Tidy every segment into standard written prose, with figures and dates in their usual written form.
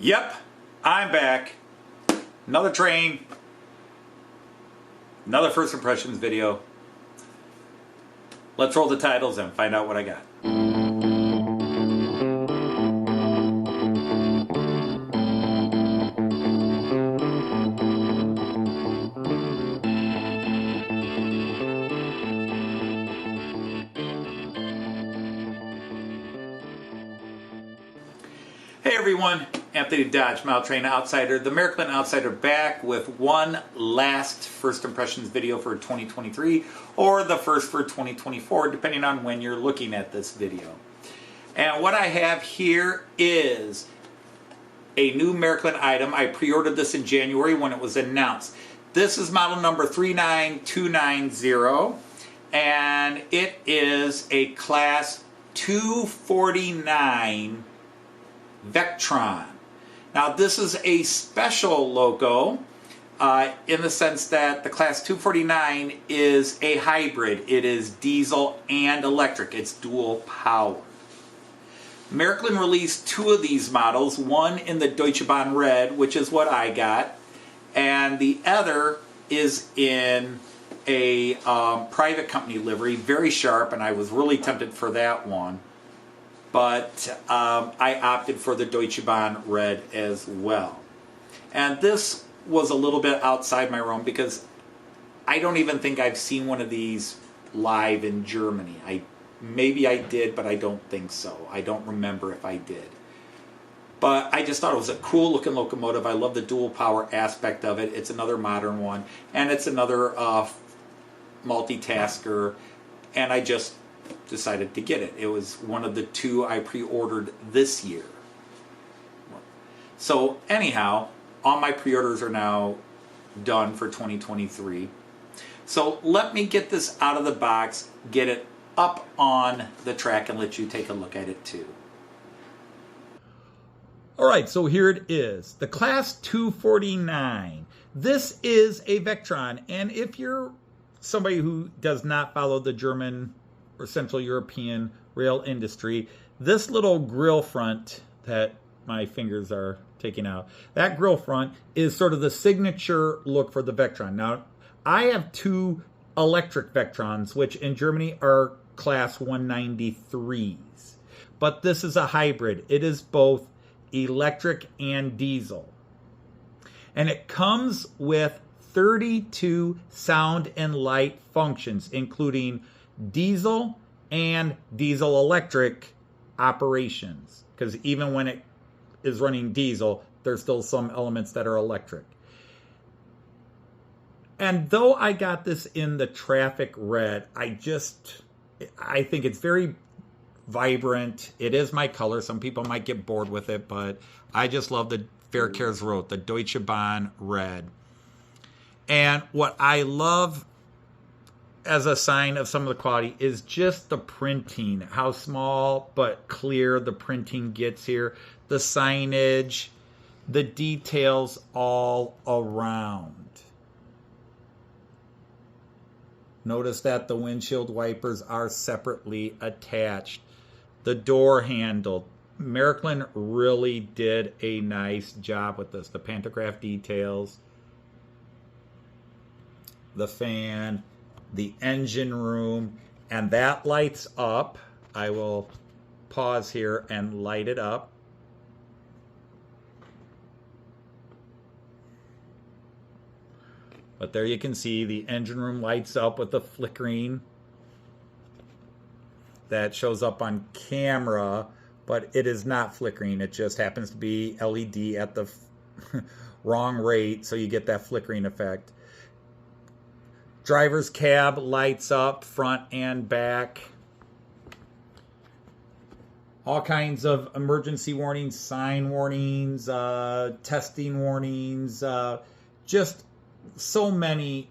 Yep, I'm back. Another train. Another first impressions video. Let's roll the titles and find out what I got. Hey everyone, Anthony Dodge, Mile Train Outsider, the Märklin Outsider, back with one last first impressions video for 2023, or the first for 2024, depending on when you're looking at this video. And what I have here is a new Märklin item. I pre-ordered this in January when it was announced. This is model number 39290, and it is a class 249 Vectron. Now this is a special loco in the sense that the class 249 is a hybrid. It is diesel and electric. It's dual power. Märklin released two of these models, one in the Deutsche Bahn red, which is what I got, and the other is in a private company livery, very sharp, and I was really tempted for that one. But I opted for the Deutsche Bahn red as well. And this was a little bit outside my realm because I don't even think I've seen one of these live in Germany. Maybe I did, but I don't think so. I don't remember if I did. But I just thought it was a cool looking locomotive. I love the dual power aspect of it. It's another modern one. And it's another multitasker. And I just decided to get it. It was one of the two I pre-ordered this year. So anyhow, all my pre-orders are now done for 2023. So let me get this out of the box, get it up on the track, and let you take a look at it too. Alright, so here it is. The class 249. This is a Vectron, and if you're somebody who does not follow the German or Central European rail industry, this little grill front that my fingers are taking out, that grill front is sort of the signature look for the Vectron. Now, I have two electric Vectrons, which in Germany are class 193s. But this is a hybrid. It is both electric and diesel. And it comes with 32 sound and light functions, including diesel and diesel electric operations, because even when it is running diesel, there's still some elements that are electric. And though I got this in the traffic red, I think it's very vibrant. It is my color. Some people might get bored with it, but I just love the Verkehrsrot, the Deutsche Bahn red. And what I love as a sign of some of the quality is just the printing, how small but clear the printing gets here, the signage, the details all around. Notice that the windshield wipers are separately attached. The door handle, Märklin really did a nice job with this. The pantograph details, the fan, the engine room, and that lights up. I will pause here and light it up. But there you can see the engine room lights up with the flickering that shows up on camera, but it is not flickering. It just happens to be LED at the wrong rate, so you get that flickering effect. Driver's cab lights up front and back. All kinds of emergency warnings, sign warnings, testing warnings, just so many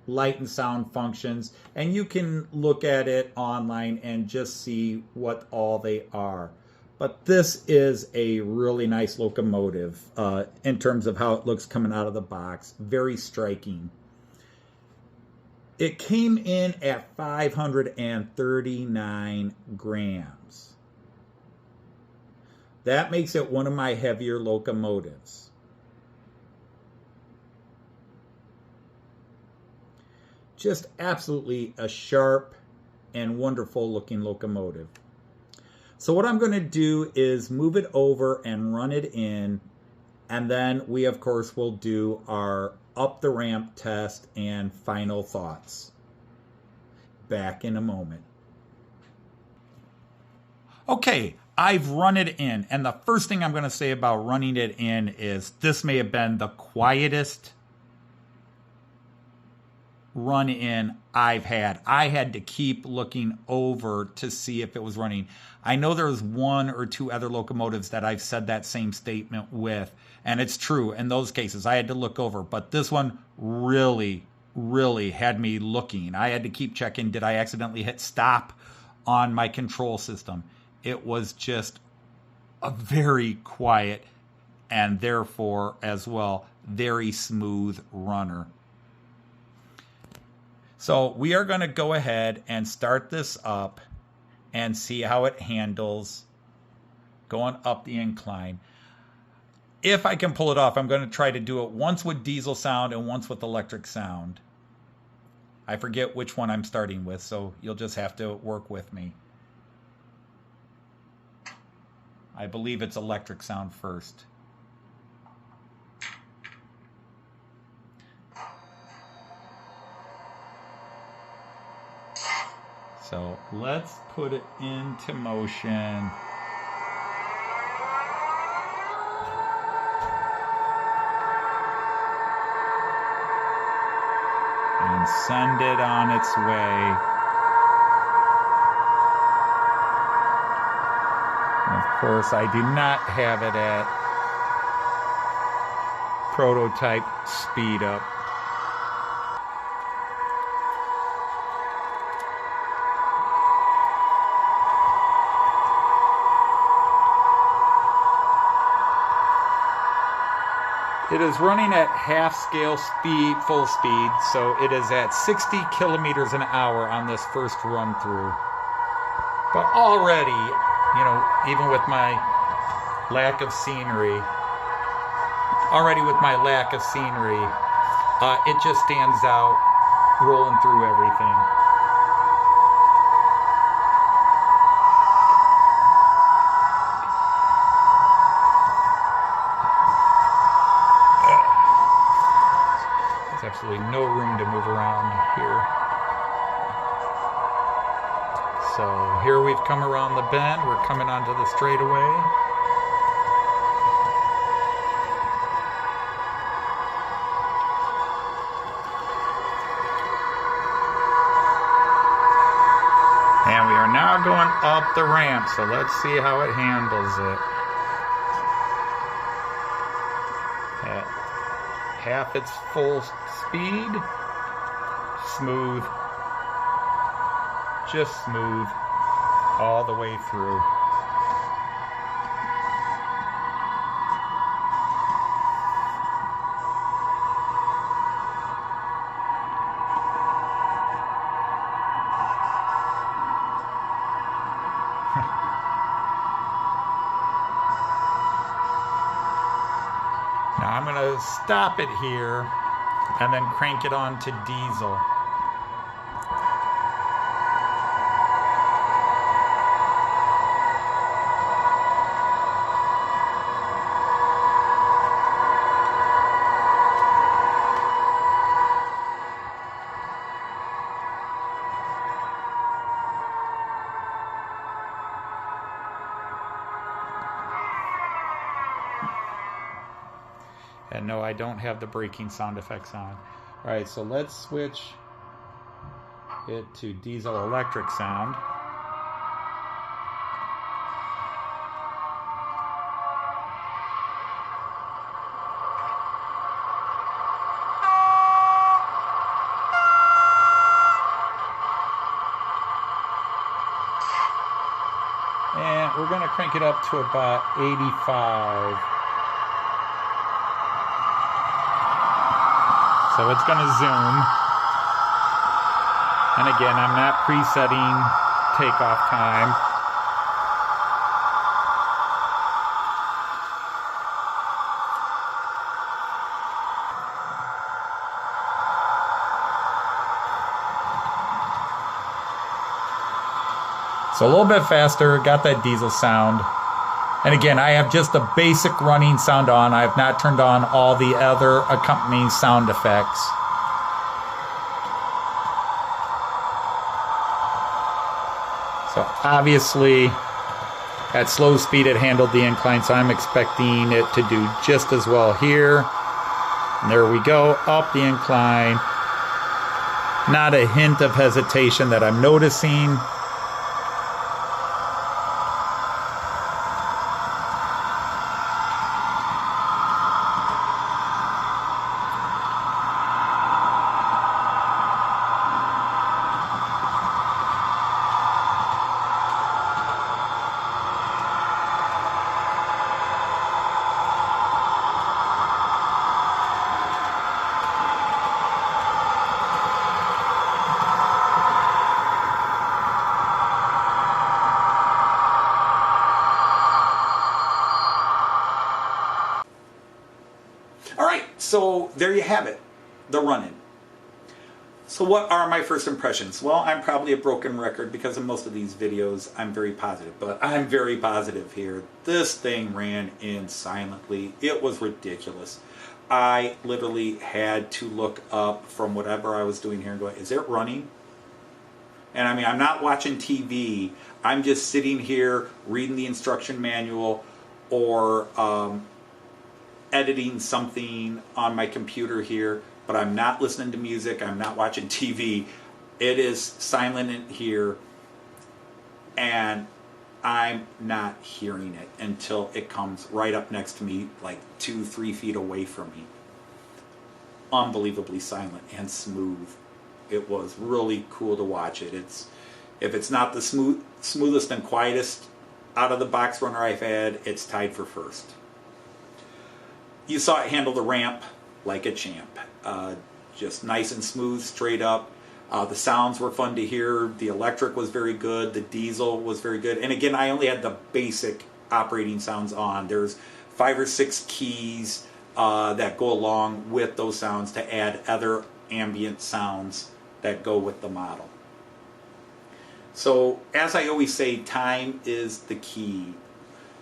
light and sound functions. And you can look at it online and just see what all they are. But this is a really nice locomotive in terms of how it looks coming out of the box. Very striking. It came in at 539 grams. That makes it one of my heavier locomotives. Just absolutely a sharp and wonderful looking locomotive. So what I'm going to do is move it over and run it in, and then we of course will do our up the ramp test and final thoughts. Back in a moment. Okay, I've run it in, and the first thing I'm going to say about running it in is this may have been the quietest run in I've had. I had to keep looking over to see if it was running. I know there's one or two other locomotives that I've said that same statement with, and it's true. In those cases, I had to look over, but this one really had me looking. I had to keep checking, did I accidentally hit stop on my control system? It was just a very quiet and therefore as well very smooth runner. So we are going to go ahead and start this up and see how it handles going up the incline. If I can pull it off, I'm going to try to do it once with diesel sound and once with electric sound. I forget which one I'm starting with, so you'll just have to work with me. I believe it's electric sound first. So let's put it into motion. And send it on its way. And of course, I do not have it at prototype speed up. It is running at half scale speed, full speed, so it is at 60 kilometers an hour on this first run through. But already, you know, even with my lack of scenery, it just stands out rolling through everything. Absolutely no room to move around here. So here we've come around the bend. We're coming onto the straightaway. And we are now going up the ramp. So let's see how it handles it. At half its full speed, smooth, just smooth all the way through. Now I'm going to stop it here and then crank it on to diesel. And no, I don't have the braking sound effects on. All right, so let's switch it to diesel electric sound. And we're going to crank it up to about 85. So it's going to zoom. And again, I'm not presetting takeoff time. So a little bit faster, got that diesel sound. And again, I have just the basic running sound on. I have not turned on all the other accompanying sound effects. So obviously, at slow speed it handled the incline, so I'm expecting it to do just as well here. And there we go, up the incline. Not a hint of hesitation that I'm noticing. Alright, so there you have it, the run-in. So what are my first impressions? Well, I'm probably a broken record because in most of these videos I'm very positive, but I'm very positive here. This thing ran in silently. It was ridiculous. I literally had to look up from whatever I was doing here and go, is it running? And I mean, I'm not watching TV. I'm just sitting here reading the instruction manual or editing something on my computer here, but I'm not listening to music, I'm not watching TV. It is silent in here, and I'm not hearing it until it comes right up next to me, like 2-3 feet away from me. Unbelievably silent and smooth. It was really cool to watch it. If it's not the smoothest and quietest out of the box runner I've had, it's tied for first. You saw it handle the ramp like a champ. Just nice and smooth, straight up. The sounds were fun to hear. The electric was very good. The diesel was very good. And again, I only had the basic operating sounds on. There's 5 or 6 keys that go along with those sounds to add other ambient sounds that go with the model. So, as I always say, time is the key.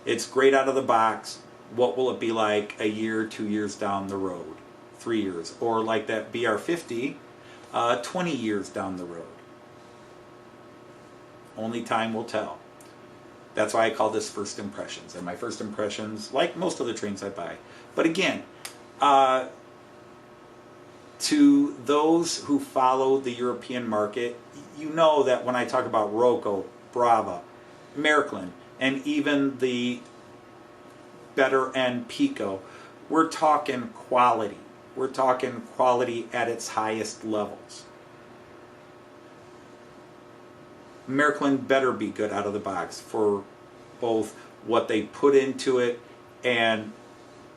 It's great out of the box. What will it be like a year, 2 years down the road, 3 years, or like that BR50, 20 years down the road? Only time will tell. That's why I call this first impressions. And my first impressions, like most of the trains I buy. But again, to those who follow the European market, you know that when I talk about Roco, Brava, Märklin, and even the better end Pico, we're talking quality. We're talking quality at its highest levels. Märklin better be good out of the box for both what they put into it and,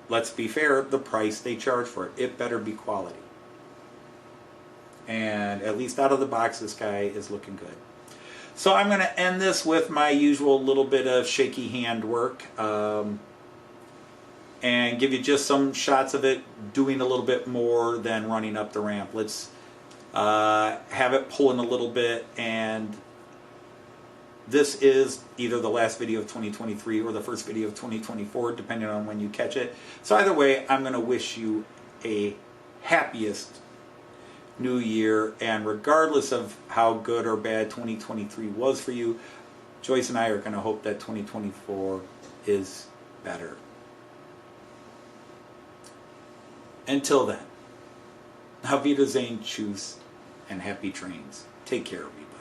let's be fair, the price they charge for it. It better be quality. And at least out of the box, this guy is looking good. So I'm going to end this with my usual little bit of shaky hand work. And give you just some shots of it doing a little bit more than running up the ramp. Let's have it pulling a little bit, and this is either the last video of 2023 or the first video of 2024, depending on when you catch it. So either way, I'm going to wish you a happiest new year, and regardless of how good or bad 2023 was for you, Joyce and I are going to hope that 2024 is better. Until then, auf Wiedersehen, tschüss, and happy trains. Take care, everybody.